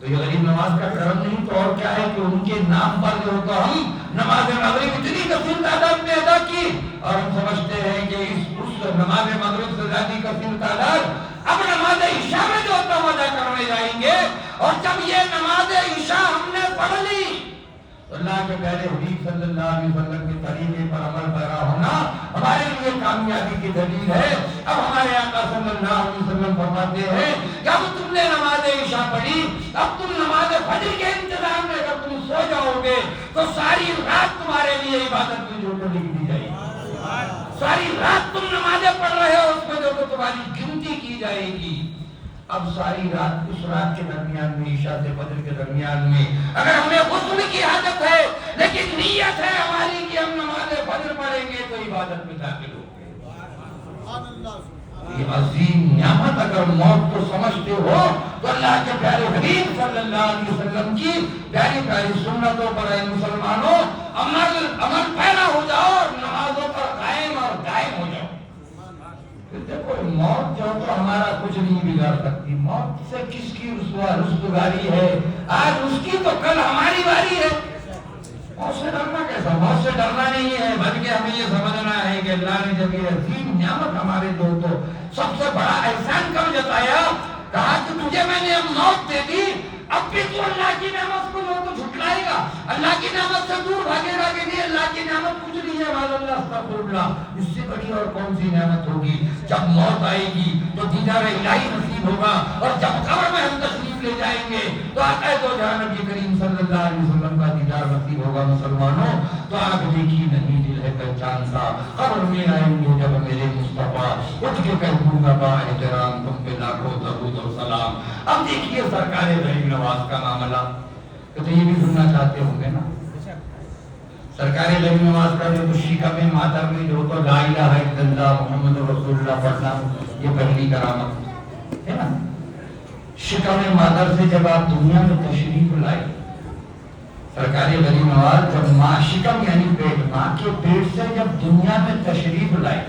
تو یہ غریب نواز کا کرم نہیں تو اور کیا ہے کہ ان کے نام پر جو تو ہم نماز مغرب اتنی کثیر تعداد میں ادا کی، اور ہم سمجھتے ہیں کہ اس نماز مغرب سے زیادہ کثیر تعداد اب نماز عشاء میں جو ہم ادا کرنے جائیں گے، اور جب یہ نماز عشاء ہم نے پڑھ لی تو اللہ کے پیارے حبیب صلی اللہ علیہ وسلم کے طریقے پر عمل پیرا ہونا ہمارے لیے کامیابی کی دلیل ہے۔ اب ہمارے آقا صلی اللہ علیہ وسلم فرماتے ہیں کہ اب تم نے نماز عشاء پڑھی، اب تم نماز فجر کے انتظام میں اگر تم سو جاؤ گے تو ساری رات تمہارے لیے عبادت میں جو لکھ دی جائے گی، ساری رات تم نمازیں پڑھ رہے ہو اس میں جو تمہاری گنتی کی جائے گی۔ اب ساری رات اس رات کے درمیان میں عشاء سے فجر کے درمیان میں اگر ہمیں غسل کی حاجت ہے لیکن نیت ہے ہماری کہ ہم نماز فجر پڑھیں گے تو عبادت میں داخل ہو گئے۔ یہ عظیم نعمت اگر موت کو سمجھتے ہو تو اللہ کے پیارے حبیب صلی اللہ علیہ وسلم کی پیاری پیاری سنتوں پر اے مسلمانوں عمل پیرا ہو جاؤ اور نمازوں پر قائم اور دائم ہو جاؤ۔ دیکھو موت جو تو ہمارا کچھ نہیں بگاڑ سکتی، موت سے کس کی رسوگاری ہے، آج اس کی تو کل ہماری باری ہے۔ موت سے ڈرنا کیسا؟ موت سے ڈرنا نہیں ہے بلکہ ہمیں یہ سمجھنا ہے کہ اللہ نے جب یہ عظیم نعمت ہمارے دوستوں سب سے بڑا احسان کب جتایا، کہا کہ تجھے میں نے اب موت دے دی، اب بھی تو اللہ کی نعمت کو جو تو جھٹلائے گا، اللہ کی نعمت سے دور بھاگے گا کہ نہیں اللہ کی نعمت کچھ نہیں ہے، معاذ اللہ استغفر اللہ، اس سے بڑی اور کون سی نعمت ہوگی؟ جب موت آئے گی تو دیدار الہی نصیب ہوگا، اور جب قبر میں ہم تشریف لے جائیں گے تو آقا دو جہاں نبی کریم صلی اللہ علیہ وسلم کا دیدار نصیب ہوگا۔ مسلمانوں تو آپ دیکھی نہیں دل ہے پہچانتا، قبر میں آئیں گے جب میرے مصطفیٰ اٹھ کے کہوں گا با احترام تم پہ لاکھوں درود و سلام۔ اب دیکھیے سرکار غریب نواز کا معاملہ تو یہ بھی سننا چاہتے ہوں گے نا، سرکار غریب نواز کا جو شکم مادر میں جو تو لا الہ الا اللہ محمد رسول اللہ پڑھنا، یہ پہلی کرامت ہے نا۔ شکم مادر سے جب آپ دنیا میں تشریف لائے، سرکار غریب نواز جب ماں شکم یعنی پیٹ، ماں کے پیٹ سے جب دنیا میں تشریف لائے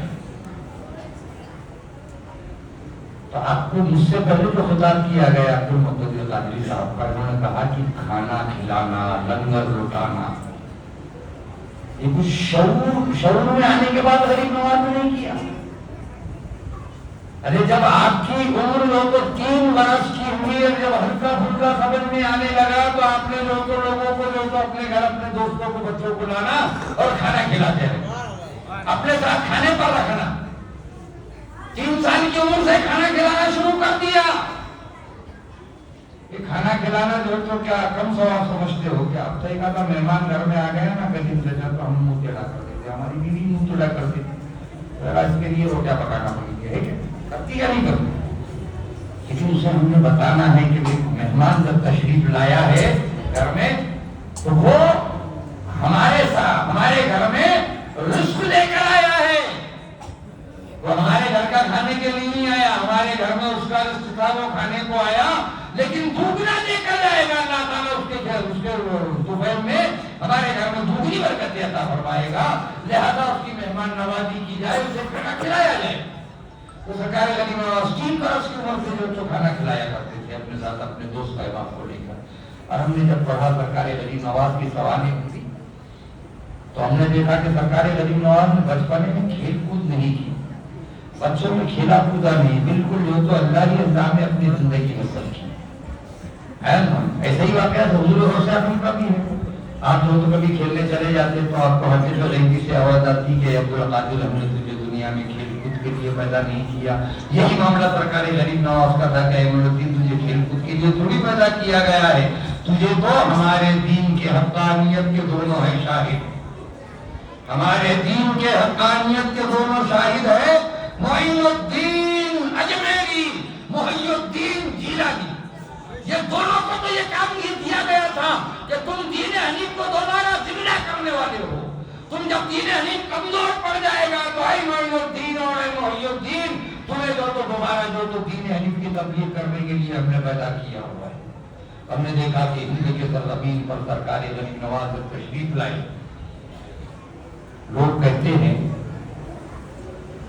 تو آپ کو مجھ سے پہلے جو خطاب کیا گیا عبد المقتدر قادری صاحب کا، انہوں نے کہا کہ کھانا کھلانا، لنگر لٹانا، یہ کچھ شعور میں آنے کے بعد غریب نواز نے نہیں کیا۔ ارے جب آپ کی عمر جو تو 3 برس کی ہوئی ہے، جب ہلکا پھلکا سمجھ میں آنے لگا تو آپ نے جو تو لوگوں کو جو تو اپنے گھر اپنے دوستوں کو بچوں کو لانا اور کھانا کھلاتے رہے، اپنے ساتھ کھانے پر رکھنا، 3 سال کی عمر سے کھانا کھلانا شروع کر دیا۔ یہ کھانا کھلانا جو تو کیا کم ثواب سمجھتے ہو کیا؟ اب صحیح کہا، مہمان گھر میں آ گئے نا کہیں سے جب تو ہم منہ ٹیڑھا کر دیتے، ہماری بیوی منہ ٹیڑھا کرتی تھی، ذرا اس کے لیے روٹیاں پکانا پڑیں گے، کرتی یا نہیں کرتی؟ لیکن اسے ہم نے بتانا ہے کہ مہمان جب تشریف لایا ہے گھر میں تو وہ ہمارے ساتھ ہمارے گھر میں رزق لے کر آیا ہے، وہ ہمارے گھر کا کھانے کے لیے نہیں آیا، ہمارے گھر میں اس کا رزق تھا وہ کھانے کو آیا، لیکن دوگنا دے کر جائے گا اللہ تعالیٰ اس کے دوپہر میں ہمارے گھر میں دوگنی برکت عطا فرمائے گا، لہذا اس کی مہمان نوازی کی جائے، اسے کھانا کھلایا جائے۔ تو سرکار غریب نواز 3 برس کی عمر سے جو کھانا کھلایا کرتے تھے اپنے ساتھ اپنے دوست احباب کو لے کر، اور ہم نے جب پڑھا سرکار غریب نواز کی سوانح ہوئی تو ہم نے دیکھا کہ سرکار غریب نواز نے بچپنے میں کھیل کود نہیں کی، بچوں میں کھیلا کودا نہیں، بالکل جو تو اللہ ہی اللہ میں اپنی زندگی بسر کی ہے نا۔ ایسا ہی واقعہ حضور غوث اعظم کا بھی ہے، آپ جو تو کبھی کھیلنے چلے جاتے تو آپ کو حافظ غیبی سے آواز آتی کہ عبد القادر ہم نے تجھے دنیا میں کھیل کود کے لیے پیدا نہیں کیا۔ یہی معاملہ سرکار غریب نواز کا تھا کہ احمد الدین تجھے کھیل کود کے لیے تھوڑی پیدا کیا گیا ہے، تجھے تو ہمارے دین کے حقانیت کے دونوں ہیں شاہد، ہمارے دین کے حقانیت کے دونوں شاہد ہے، معین الدین اجمیری، محی الدین جیلانی، یہ دونوں کو تو یہ کام نہیں دیا گیا تھا کہ تم دین حنیف کو دوبارہ زندہ کرنے والے ہو، تم جب دین حنیف کمزور پڑ جائے گا تو اے معین الدین اور اے محی الدین تمہیں جو تو دوبارہ جو تو دین حنیف کی تبلیغ کرنے کے لیے ہم نے پیدا کیا ہوا ہے۔ ہم نے دیکھا کہ ہند کے سرزمین پر سرکار غریب نواز جب تشریف لائی، لوگ کہتے ہیں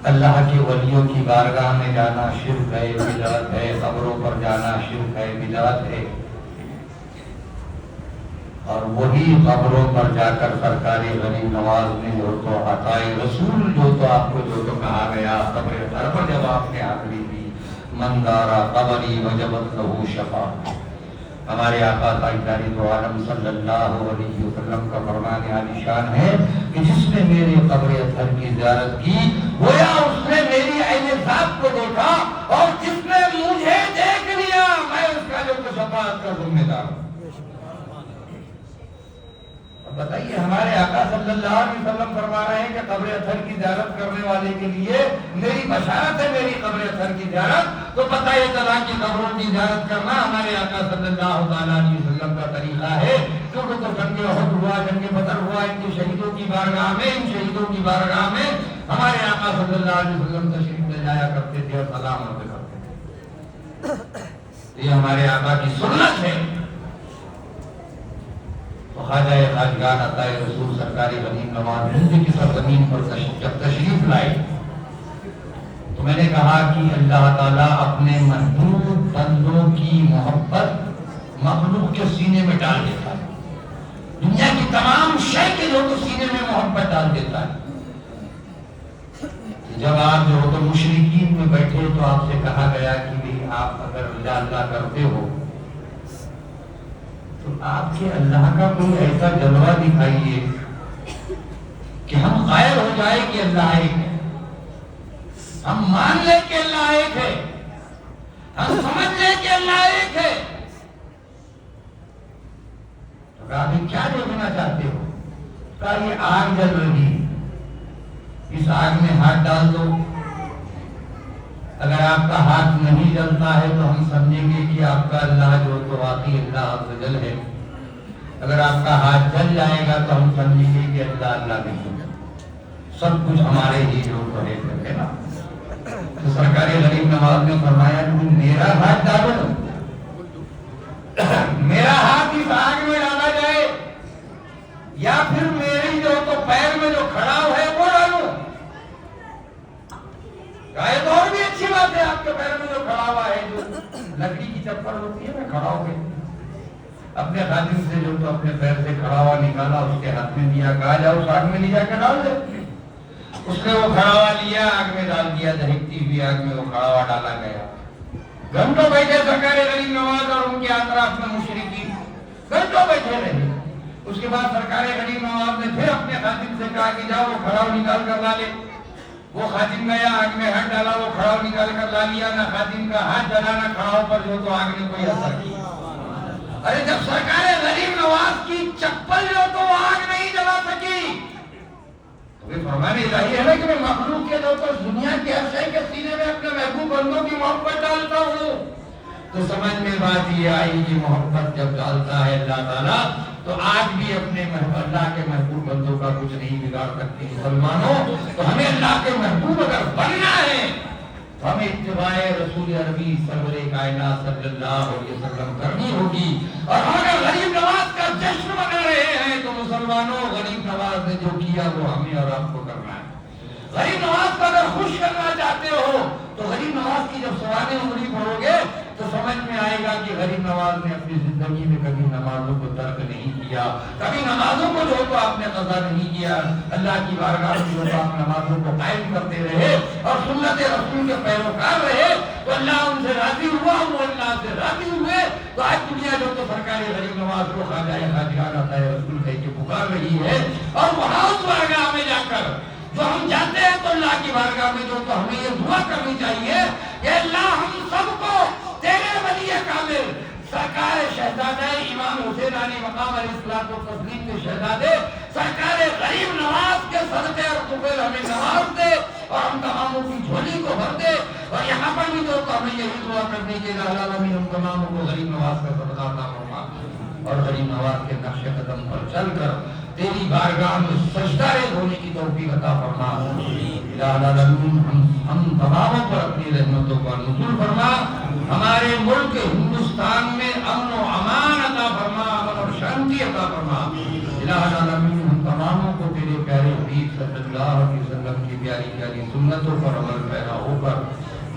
اللہ کے ولیوں کی بارگاہ میں جانا شرک ہے، بدعت ہے، قبروں پر جانا شرک ہے، بدعت ہے، اور وہی قبروں پر جا کر سرکار غریب نواز نے جو تو عطائے رسول جو تو آپ کو جو تو کہا گیا قبر اطہر پر جب آپ نے آخری دی مندارا قبری وجبت لہو شفا. ہمارے آقا تاجدار دو عالم صلی اللہ علیہ وسلم کا فرمان عالی شان ہے کہ جس نے میری قبر اطہر کی زیارت کی گویا اس نے میری عین ذات کو دیکھا اور جس نے مجھے دیکھ لیا میں اس کا جو تو شفاعت کا ذمہ دار ہوں. بتائیے ہمارے آقا صلی اللہ علیہ وسلم فرما رہے ہیں کہ قبر اطہر کی زیارت کرنے والے کے لیے میری بشارت ہے میری قبر اطہر کی زیارت. تو پتہ یہ چلا کہ قبروں کی زیارت کرنا ہمارے آقا صلی اللہ علیہ وسلم کا طریقہ ہے. کیونکہ تو جنگ احد ہوا جنگ بدر ہوا ان کے شہیدوں کی بارگاہ میں ان شہیدوں کی بارگاہ میں ہمارے آقا صلی اللہ علیہ وسلم تشریف لے جایا کرتے تھے اور سلام عرض کرتے تھے. یہ ہمارے آقا کی سنت ہے. تو خواجہ خواجگان عطائے رسول سرکاری غنیم نواز ہند کی سرزمین پر جب تشریف لائے تو میں نے کہا کہ اللہ تعالیٰ اپنے محبوب بندوں کی محبت مخلوق کے سینے میں ڈال دیتا ہے. دنیا کی تمام شے کے جو تو سینے میں محبت ڈال دیتا ہے. جب آپ جو تو مشرکین میں بیٹھے تو آپ سے کہا گیا کہ آپ اگر اللہ اللہ کرتے ہو تو آپ کے اللہ کا کوئی ایسا جلوہ دکھائیے کہ ہم قائل ہو جائے کہ اللہ ایک ہے, ہم مان لیں کہ اللہ ایک ہے, ہم سمجھ لیں کہ اللہ ایک ہے. تو کہا کہ کیا دیکھنا چاہتے ہو؟ کہا یہ آگ جل رہی, اس آگ میں ہاتھ ڈال دو, اگر آپ کا ہاتھ نہیں جلتا ہے تو ہم سمجھیں گے کہ آپ کا اللہ جو تو واقعی اللہ عز و جل ہے. اگر آپ کا ہاتھ جل جائے گا تو ہم سمجھیں گے کہ اللہ اللہ نہیں ہے, سب کچھ ہمارے ہی جو تو ہے نا. تو سرکار غریب نواز نے فرمایا کہ میرا ہاتھ ڈالو, میرا ہاتھ اس آگ میں ڈالا جائے یا پھر میری جو تو پیر میں جو کھڑا ہے وہ ڈالو. تو اور بھی اچھی بات ہے, آپ کے پیر میں جو کھڑا ہوا ہے جو لکڑی کی چپل ہوتی ہے نا, کھڑا ہو گئے اپنے خادم سے جو تو اپنے پیر سے کھڑا ہوا نکالا, اس کے ہاتھ میں دیا, کہا جاؤ اس آگ میں لے جا کے ڈال دے. اس نے وہ کھڑا ہوا لیا, آگ میں ڈال دیا, دہکتی ہوئی آگ میں وہ کھڑا ہوا ڈالا گیا. گھنٹوں بیٹھے سرکار غریب نواز اور ان کے اطراف میں مشرکین گھنٹوں بیٹھے رہے. اس کے بعد سرکار غریب نواز نے پھر اپنے خادم سے کہا کہ جاؤ وہ کھڑا ہوا نکال کر لا لے. وہ خادم گیا, آگ میں ہاتھ ڈالا, وہ کھڑا ہوا نکال کر لا لیا. نہ خادم کا ہاتھ جلا نہ کھڑا پر جو تو آگ نے کوئی اثر کیا. ارے جب سرکار غریب نواز کی چپل جو تو آگ نہیں جلا سکی تو یہ فرمان الہی ہے نا کہ میں مخلوق کے جو تو دنیا کے ہر شے کے سینے میں اپنے محبوب بندوں کی محبت ڈالتا ہوں. تو سمجھ میں بات یہ آئی کہ محبت جب ڈالتا ہے اللہ تعالیٰ تو آج بھی اپنے اللہ کے محبوب بندوں کا کچھ نہیں بگاڑ سکتے. مسلمانوں تو ہمیں اللہ کے محبوب اگر بننا ہے تو ہمیں اتباع رسول عربی سرور کائنات صلی اللہ علیہ وسلم کرنی ہوگی. اور ہم اگر غریب نواز کا جشن منا رہے ہیں تو مسلمانوں غریب نواز نے جو کیا وہ ہمیں اور آپ کو کرنا ہے. غریب نواز کو اگر خوش کرنا چاہتے ہو تو غریب نواز کی جب سوانح عمری پڑھو گے تو سمجھ میں آئے گا کہ غریب نواز نے اپنی زندگی میں کبھی نمازوں کو ترک نہیں کیا, کبھی نمازوں کو جو تو آپ نے قضا نہیں کیا. اللہ کی بارگاہ میں جو آپ نمازوں کو قائم کرتے رہے اور سنت رسول کے پیروکار رہے تو اللہ ان سے راضی ہوا, وہ اللہ سے راضی ہوئے. تو آج دنیا جو تو سرکار غریب نواز کو خواجہ خواجگان عطائے رسول کہہ کے پکار رہی ہے. اور وہاں اس بارگاہ میں جا کر جو ہم جاتے ہیں تو اللہ کی بارگاہ میں جو تو ہمیں یہ دعا کرنی چاہیے کہ اللہ ہم سب کو تیرے ولی کامل سرکار شہزادہ امام حسین علیہ مقام علیہ الصلوۃ والتسلیم کے شہزادے سرکار غریب نواز کے صدقے اور قبول ہمیں نواز دے اور ہم تماموں کی جھولی کو بھر دے. اور یہاں پر بھی جو ہمیں یہی دعا کرنے کے الہ العالمین ہم تماموں کو غریب نواز کا صدقہ عطا فرما اور غریب نواز کے نقش قدم پر چل کر تیری بارگاہ میں سجدہ ریز ہونے کی توفیق عطا فرما. الہ العالمین ہم تماموں پر اپنی رحمتوں کا نزول فرما. ہمارے ملک ہندوستان میں امن و امان عطا فرما, امن اور شانتی عطا فرما. الہ العالمین ہم تماموں کو تیرے پیارے حبیب صلی اللہ علیہ وسلم کی پیاری پیاری سنتوں پر عمل پیرا ہو کر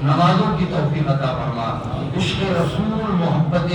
نمازوں کی توفیق عطا فرما. عشق رسول, محبت